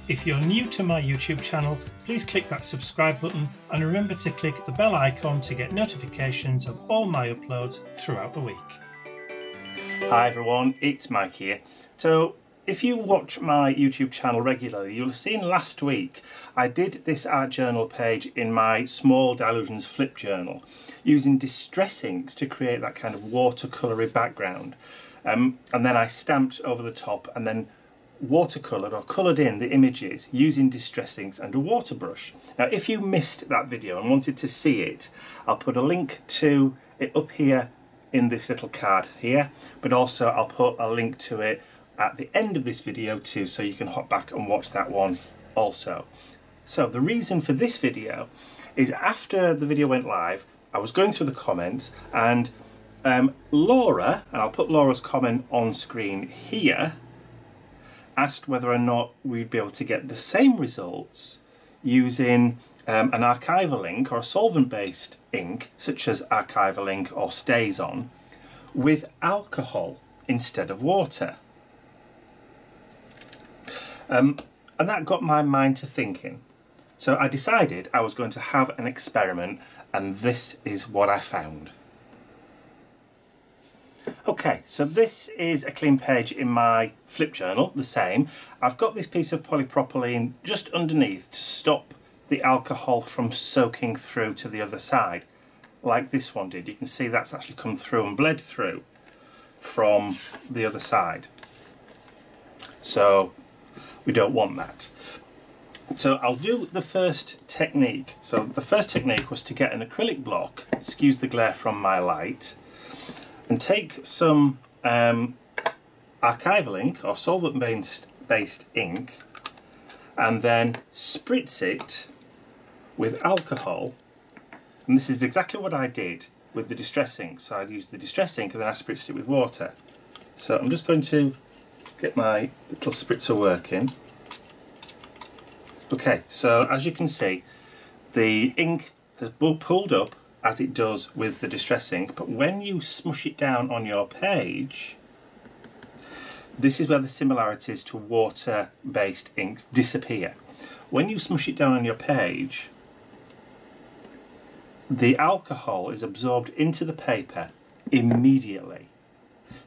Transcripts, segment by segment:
If you're new to my YouTube channel, please click that subscribe button and remember to click the bell icon to get notifications of all my uploads throughout the week. Hi everyone, it's Mike here. So if you watch my YouTube channel regularly, you'll have seen last week I did this art journal page in my Small Dilutions flip journal using distress inks to create that kind of watercolory background. And then I stamped over the top and then watercoloured or coloured in the images using distress inks and a water brush. Now if you missed that video and wanted to see it, I'll put a link to it up here in this little card here, but also I'll put a link to it at the end of this video too, so you can hop back and watch that one also. So the reason for this video is after the video went live, I was going through the comments and Laura, and I'll put Laura's comment on screen here, asked whether or not we'd be able to get the same results using an archival ink or a solvent-based ink, such as archival ink or StazOn, with alcohol instead of water. And that got my mind to thinking. So I decided I was going to have an experiment, and this is what I found. Okay, so this is a clean page in my flip journal, the same. I've got this piece of polypropylene just underneath to stop the alcohol from soaking through to the other side, like this one did. You can see that's actually come through and bled through from the other side. So we don't want that. So I'll do the first technique. So the first technique was to get an acrylic block, excuse the glare from my light, and take some archival ink or solvent-based ink and then spritz it with alcohol. And this is exactly what I did with the distress ink. So I'd used the distress ink and then I spritzed it with water. So I'm just going to get my little spritzer working. Okay, so as you can see, the ink has pulled up as it does with the distress ink, but when you smush it down on your page, this is where the similarities to water-based inks disappear. When you smush it down on your page, the alcohol is absorbed into the paper immediately.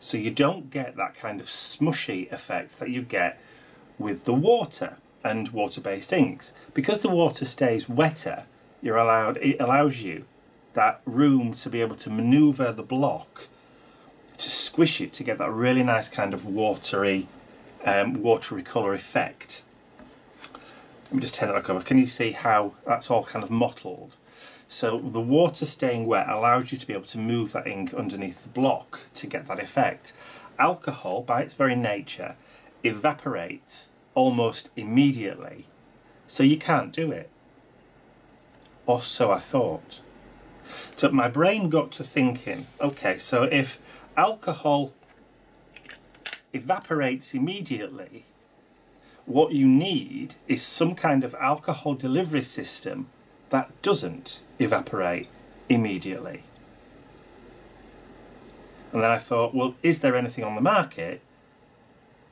So you don't get that kind of smushy effect that you get with the water and water-based inks. Because the water stays wetter, it allows you that room to be able to maneuver the block to squish it to get that really nice kind of watery colour effect. Let me just turn that back over. Can you see how that's all kind of mottled? So the water staying wet allows you to be able to move that ink underneath the block to get that effect. Alcohol, by its very nature, evaporates almost immediately, so you can't do it. Or so I thought. So my brain got to thinking, okay, so if alcohol evaporates immediately, what you need is some kind of alcohol delivery system that doesn't evaporate immediately. And then I thought, well, is there anything on the market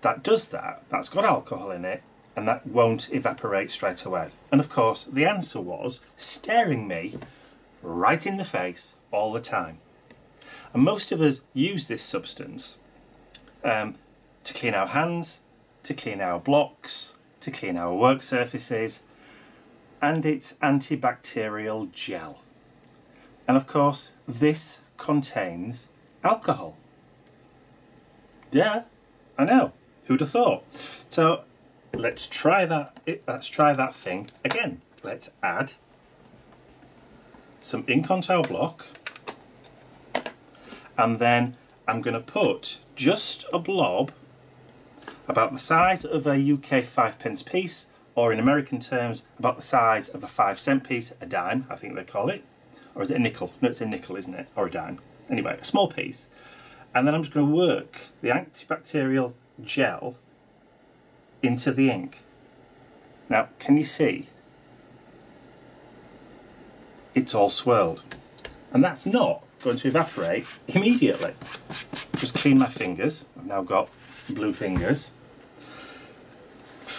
that does that, that's got alcohol in it, and that won't evaporate straight away? And of course, the answer was staring me right in the face all the time. And most of us use this substance to clean our hands, to clean our blocks, to clean our work surfaces, and it's antibacterial gel. And of course, this contains alcohol. Yeah, I know. Who'd have thought? So let's try that. Let's try that thing again. Let's add some ink onto our block, and then I'm going to put just a blob about the size of a UK 5p piece, or in American terms about the size of a 5-cent piece, a dime I think they call it, or is it a nickel? No, it's a nickel, isn't it? Or a dime. Anyway, a small piece. And then I'm just going to work the antibacterial gel into the ink. Now, can you see? It's all swirled. And that's not going to evaporate immediately. Just clean my fingers. I've now got blue fingers.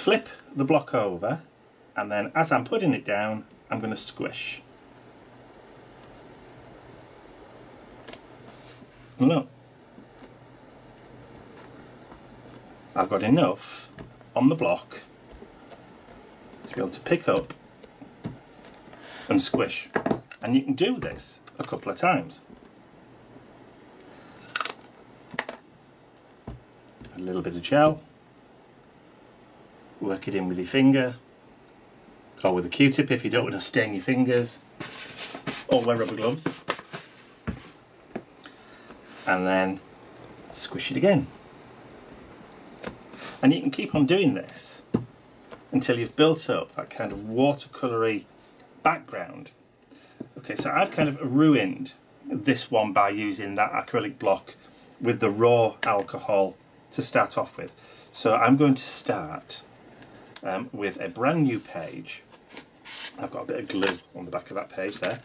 flip the block over, and then as I'm putting it down, I'm going to squish. Look, I've got enough on the block to be able to pick up and squish, and you can do this a couple of times. A little bit of gel, work it in with your finger or with a Q-tip if you don't want to stain your fingers, or wear rubber gloves, and then squish it again. And you can keep on doing this until you've built up that kind of watercolory background. Okay, so I've kind of ruined this one by using that acrylic block with the raw alcohol to start off with. So I'm going to start with a brand new page. I've got a bit of glue on the back of that page there.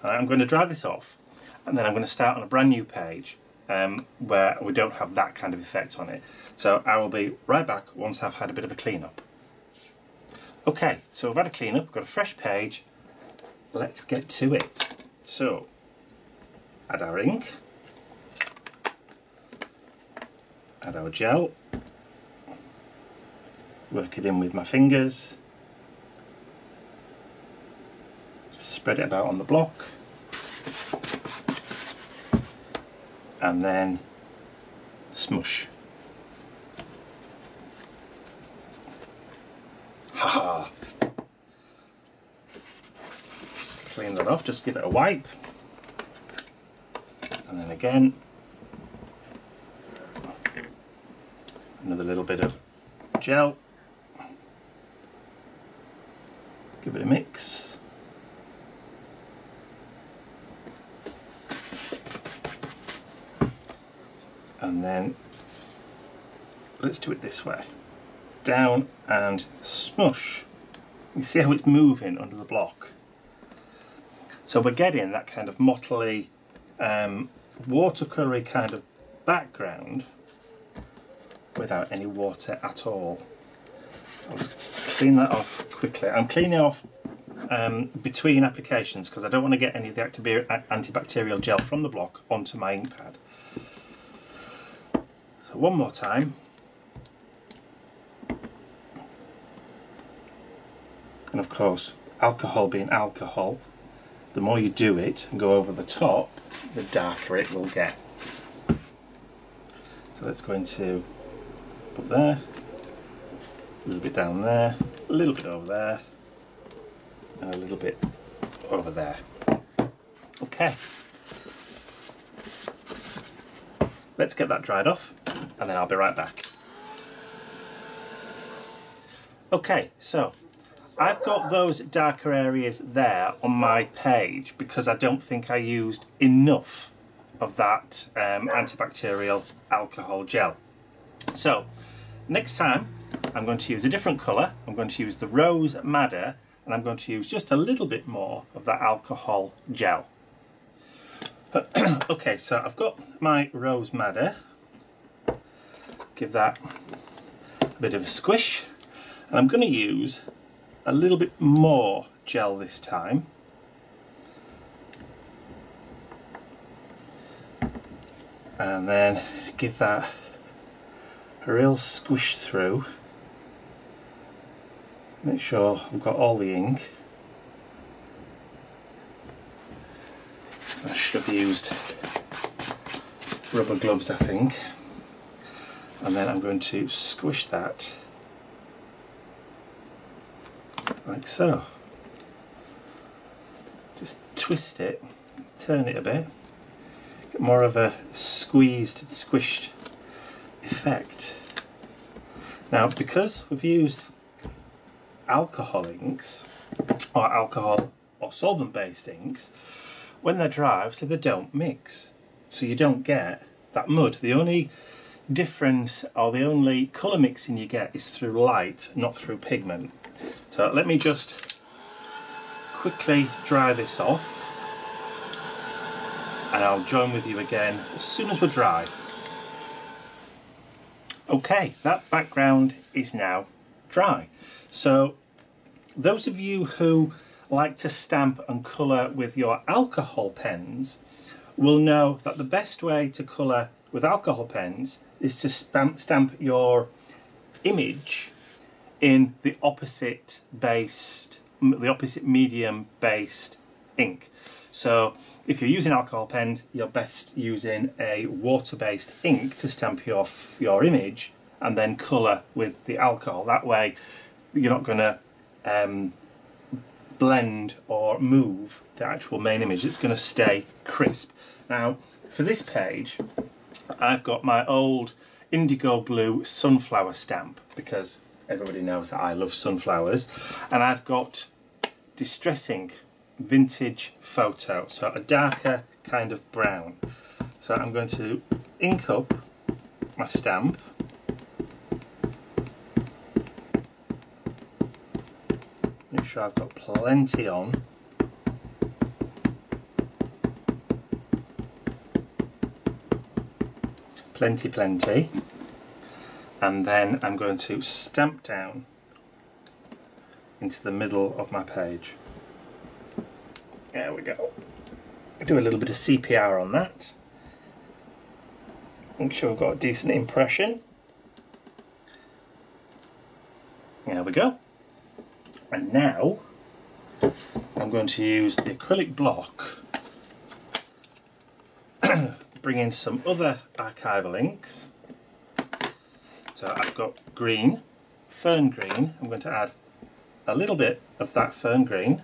I'm going to dry this off, and then I'm going to start on a brand new page where we don't have that kind of effect on it. So I will be right back once I've had a bit of a clean up. Okay, so we've had a clean up, got a fresh page. Let's get to it. So, add our ink, add our gel, work it in with my fingers, just spread it about on the block, and then smush. Haha! Clean that off, just give it a wipe, and then again another little bit of gel, give it a mix, and then let's do it this way, down and smush. You see how it's moving under the block? So we're getting that kind of mottly, watercolory kind of background without any water at all. I'll just clean that off quickly. I'm cleaning off between applications because I don't want to get any of the antibacterial gel from the block onto my ink pad. So one more time. And of course, alcohol being alcohol, the more you do it and go over the top, the darker it will get. So let's go into up there, a little bit down there, a little bit over there, and a little bit over there. Okay. Let's get that dried off, and then I'll be right back. Okay, so I've got those darker areas there on my page because I don't think I used enough of that antibacterial alcohol gel. So next time I'm going to use a different colour. I'm going to use the Rose Madder, and I'm going to use just a little bit more of that alcohol gel. Okay, so I've got my Rose Madder. Give that a bit of a squish, and I'm going to use a little bit more gel this time. And then give that a real squish through. Make sure I've got all the ink. I should have used rubber gloves, I think. And then I'm going to squish that like so. Just twist it, turn it a bit, get more of a squeezed and squished effect. Now, because we've used alcohol inks, or alcohol or solvent-based inks, when they're dry, obviously they don't mix, so you don't get that mud. The only difference, or the only colour mixing you get, is through light, not through pigment. So let me just quickly dry this off, and I'll join with you again as soon as we're dry. Okay, that background is now dry. So those of you who like to stamp and colour with your alcohol pens will know that the best way to colour with alcohol pens is to stamp your image in the opposite medium based ink. So if you're using alcohol pens, you're best using a water-based ink to stamp your image and then colour with the alcohol. That way you're not going to blend or move the actual main image. It's going to stay crisp. Now for this page I've got my old indigo blue sunflower stamp because everybody knows that I love sunflowers, and I've got Distressing Vintage Photo, so a darker kind of brown. So I'm going to ink up my stamp, make sure I've got plenty on, plenty, and then I'm going to stamp down into the middle of my page. There we go. Do a little bit of CPR on that. Make sure we've got a decent impression. There we go. And now I'm going to use the acrylic block, bring in some other archival inks. So I've got green, fern green. I'm going to add a little bit of that fern green,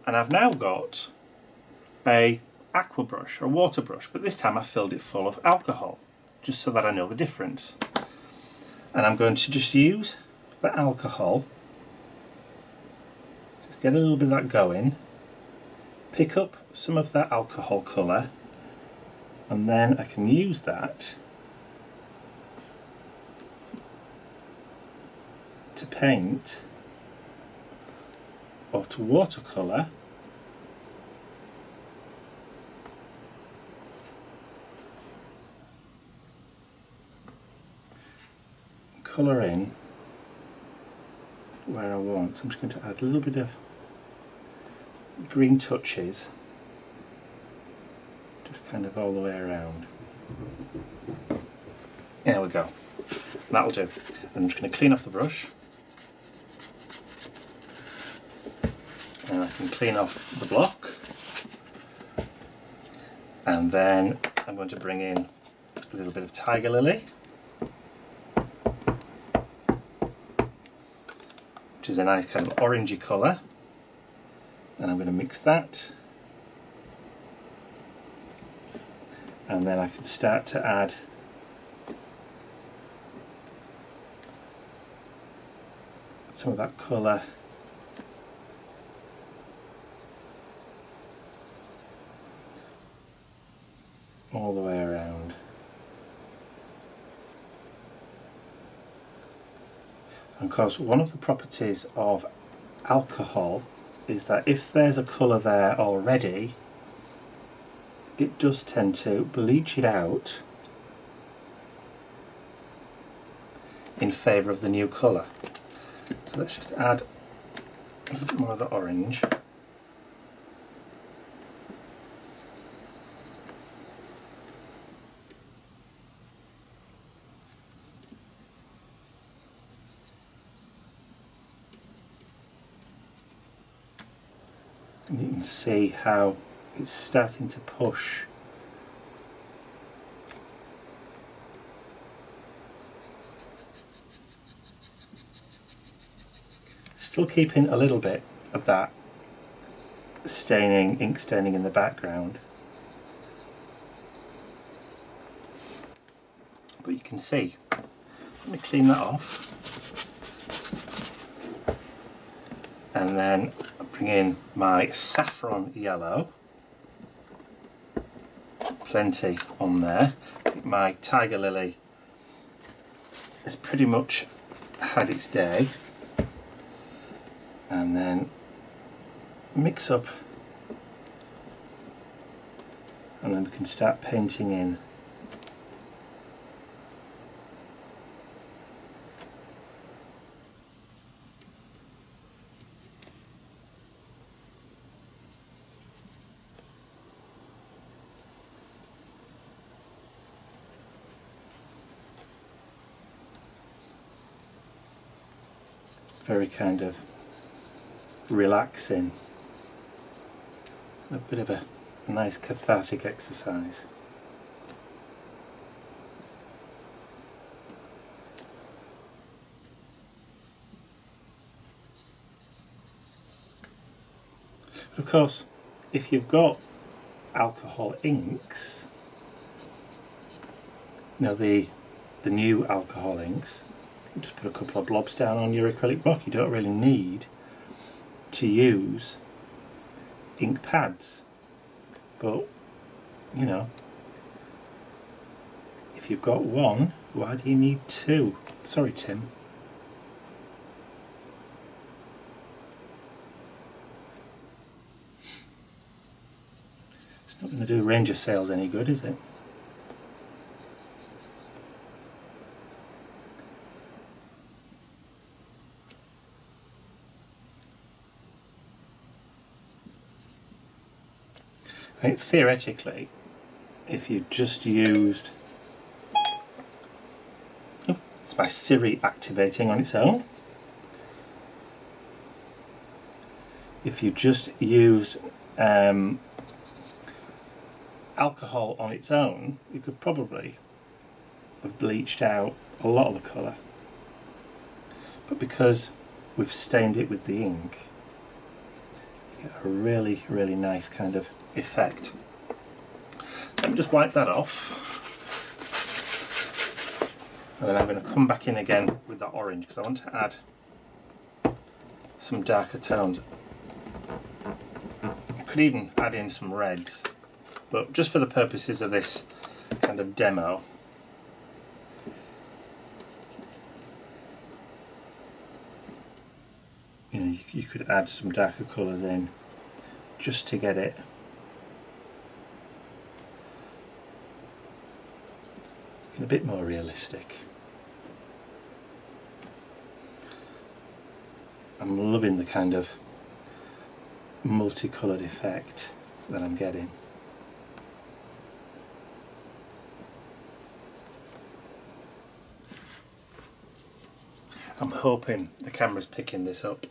and I've now got a aqua brush or water brush, but this time I filled it full of alcohol just so that I know the difference. And I'm going to just use the alcohol, just get a little bit of that going, pick up some of that alcohol colour, and then I can use that to paint or to watercolour colour in where I want. So I'm just going to add a little bit of green touches, just kind of all the way around. There we go. That'll do. And I'm just going to clean off the brush. And I can clean off the block. And then I'm going to bring in a little bit of Tiger Lily, which is a nice kind of orangey colour. And I'm going to mix that. And then I can start to add some of that colour all the way around. And of course, one of the properties of alcohol is that if there's a colour there already, it does tend to bleach it out in favour of the new colour. So let's just add a little bit more of the orange. And you can see how it's starting to push. Still keeping a little bit of that ink staining in the background. But you can see, let me clean that off. And then bring in my saffron yellow. Plenty on there. My Tiger Lily has pretty much had its day. And then mix up, and then we can start painting in very kind of relaxing, a bit of a nice cathartic exercise. Of course, if you've got alcohol inks, you know, the new alcohol inks, you just put a couple of blobs down on your acrylic block. You don't really need to use ink pads, but you know, if you've got one, why do you need two? Sorry, Tim. It's not going to do Ranger sales any good, is it? I mean, theoretically, if you just used, oh, it's my Siri activating on its own. If you just used alcohol on its own, you could probably have bleached out a lot of the colour. But because we've stained it with the ink, you get a really, really nice kind of effect. So let me just wipe that off, and then I'm going to come back in again with that orange because I want to add some darker tones. I could even add in some reds, but just for the purposes of this kind of demo, you know, you could add some darker colours in just to get it a bit more realistic. I'm loving the kind of multicoloured effect that I'm getting. I'm hoping the camera's picking this up.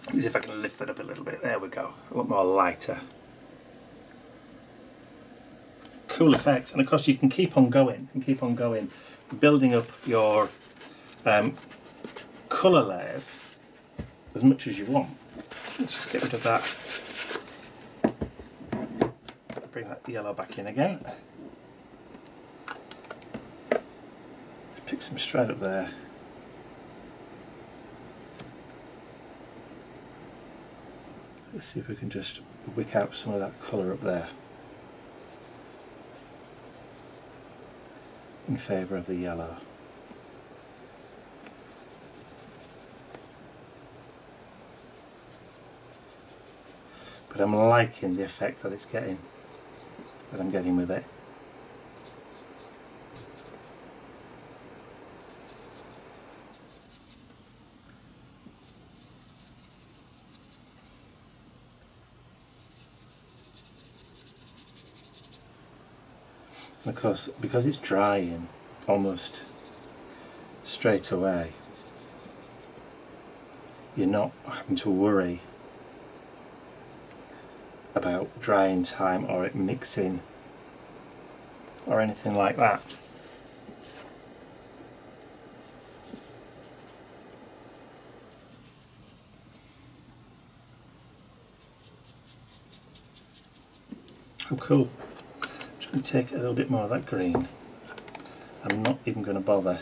Let's see if I can lift that up a little bit. There we go. A lot more lighter. Cool effect. And of course you can keep on going and keep on going, building up your colour layers as much as you want. Let's just get rid of that. Bring that yellow back in again. Pick some straight up there. Let's see if we can just wick out some of that colour up there in favour of the yellow. But I'm liking the effect that it's getting, that I'm getting with it. Of course, because it's drying almost straight away, you're not having to worry about drying time or it mixing or anything like that. Oh cool. I'm going to take a little bit more of that green. I'm not even going to bother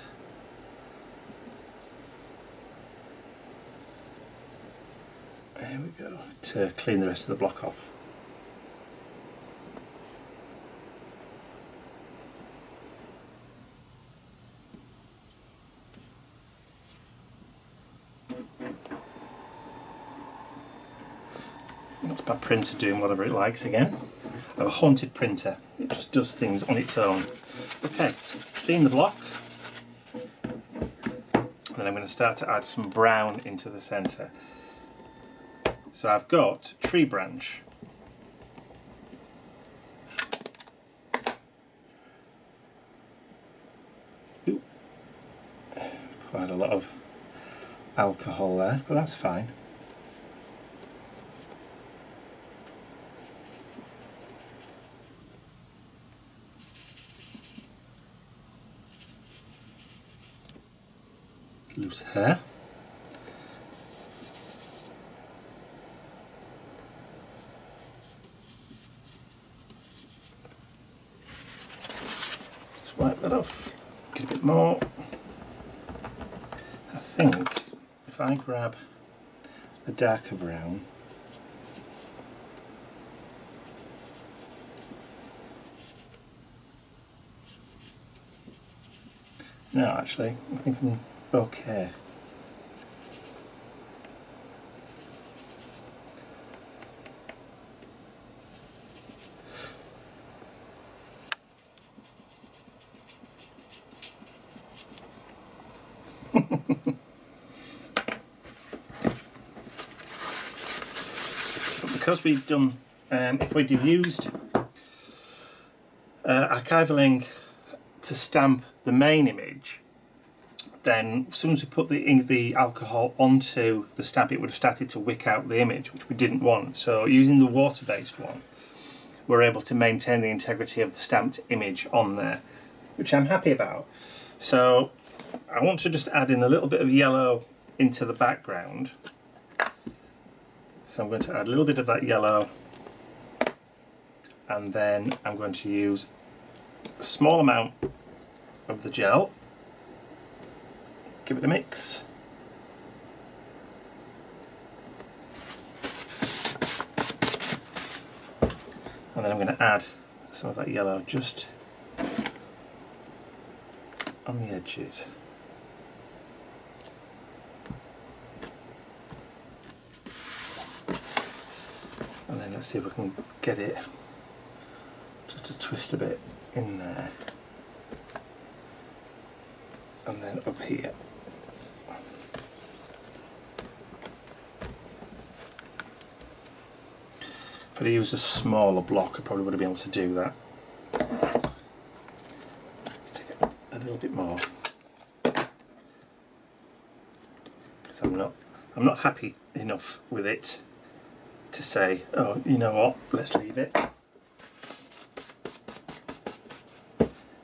there we go, to clean the rest of the block off. That's my printer doing whatever it likes again. I have a haunted printer, it just does things on its own. Okay, so clean the block, and then I'm going to start to add some brown into the centre. So I've got tree branch, lot of alcohol there, but that's fine. Loose hair. Just wipe that off, get a bit more. I think if I grab a darker brown, no, actually, I think I'm okay. Because we've done, if we'd have used archivaling to stamp the main image, then as soon as we put the alcohol onto the stamp, it would have started to wick out the image, which we didn't want. So using the water-based one, we're able to maintain the integrity of the stamped image on there, which I'm happy about. So I want to just add in a little bit of yellow into the background. So I'm going to add a little bit of that yellow, and then I'm going to use a small amount of the gel. Give it a mix. And then I'm going to add some of that yellow just on the edges. And then let's see if we can get it just to twist a bit in there. And then up here. If I'd used a smaller block, I probably would have been able to do that. Take it a little bit more, because I'm not happy enough with it to say, oh, you know what, let's leave it,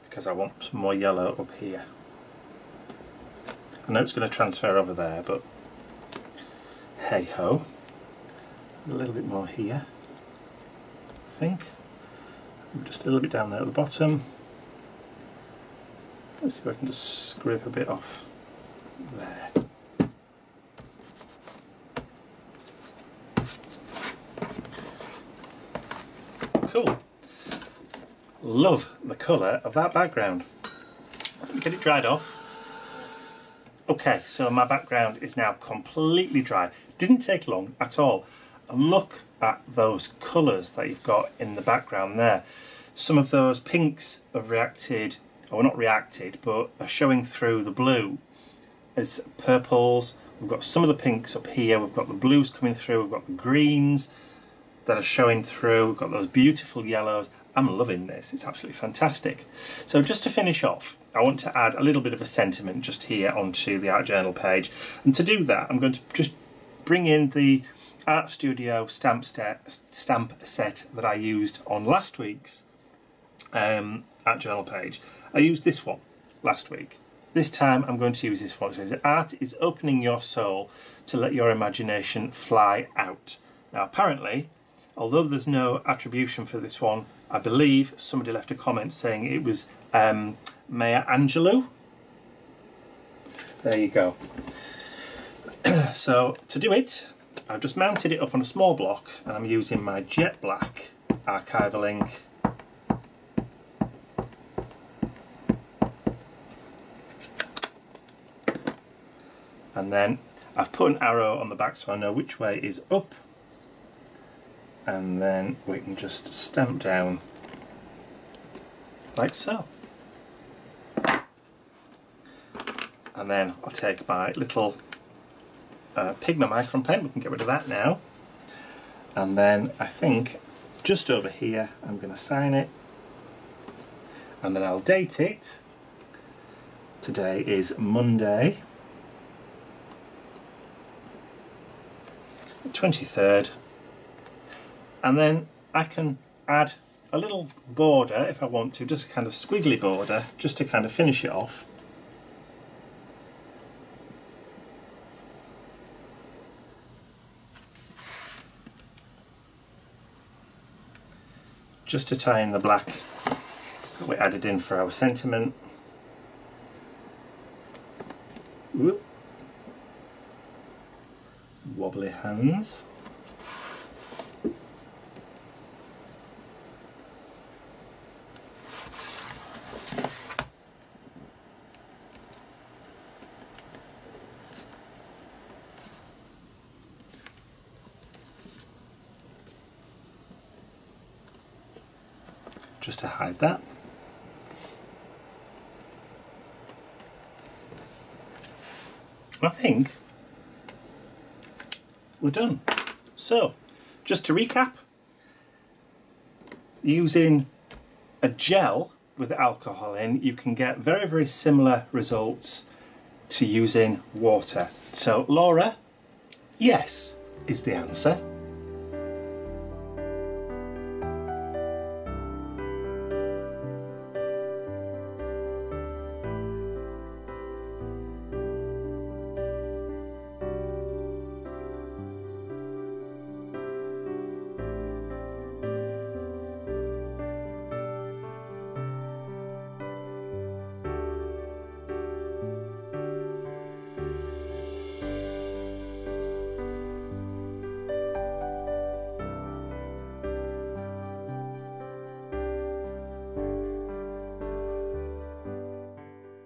because I want some more yellow up here. I know it's going to transfer over there, but hey ho. A little bit more here, I think. Just a little bit down there at the bottom. Let's see if I can just scrape a bit off there. Cool. Love the colour of that background. Let me get it dried off. Okay, so my background is now completely dry. Didn't take long at all. And look at those colours that you've got in the background there. Some of those pinks have reacted, or not reacted, but are showing through the blue as purples. We've got some of the pinks up here, we've got the blues coming through, we've got the greens that are showing through, we've got those beautiful yellows. I'm loving this, it's absolutely fantastic. So just to finish off, I want to add a little bit of a sentiment just here onto the art journal page, and to do that I'm going to just bring in the Art Studio stamp set that I used on last week's art journal page. I used this one last week. This time I'm going to use this one. So it says, art is opening your soul to let your imagination fly out. Now apparently, although there's no attribution for this one, I believe somebody left a comment saying it was Maya Angelou. There you go. So to do it, I've just mounted it up on a small block, and I'm using my jet black archival ink. And then I've put an arrow on the back so I know which way is up, and then we can just stamp down like so. And then I'll take my little pigment micron pen, we can get rid of that now, and then I think just over here I'm going to sign it, and then I'll date it. Today is Monday 23rd, and then I can add a little border if I want to, just a kind of squiggly border, just to kind of finish it off. Just to tie in the black that we added in for our sentiment. Whoop. Wobbly hands. Just to hide that. I think we're done. So, just to recap, using a gel with alcohol in, you can get very, very similar results to using water. So, Laura, yes is the answer.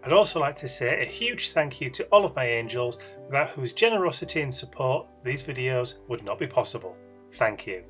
I'd also like to say a huge thank you to all of my angels, without whose generosity and support these videos would not be possible. Thank you.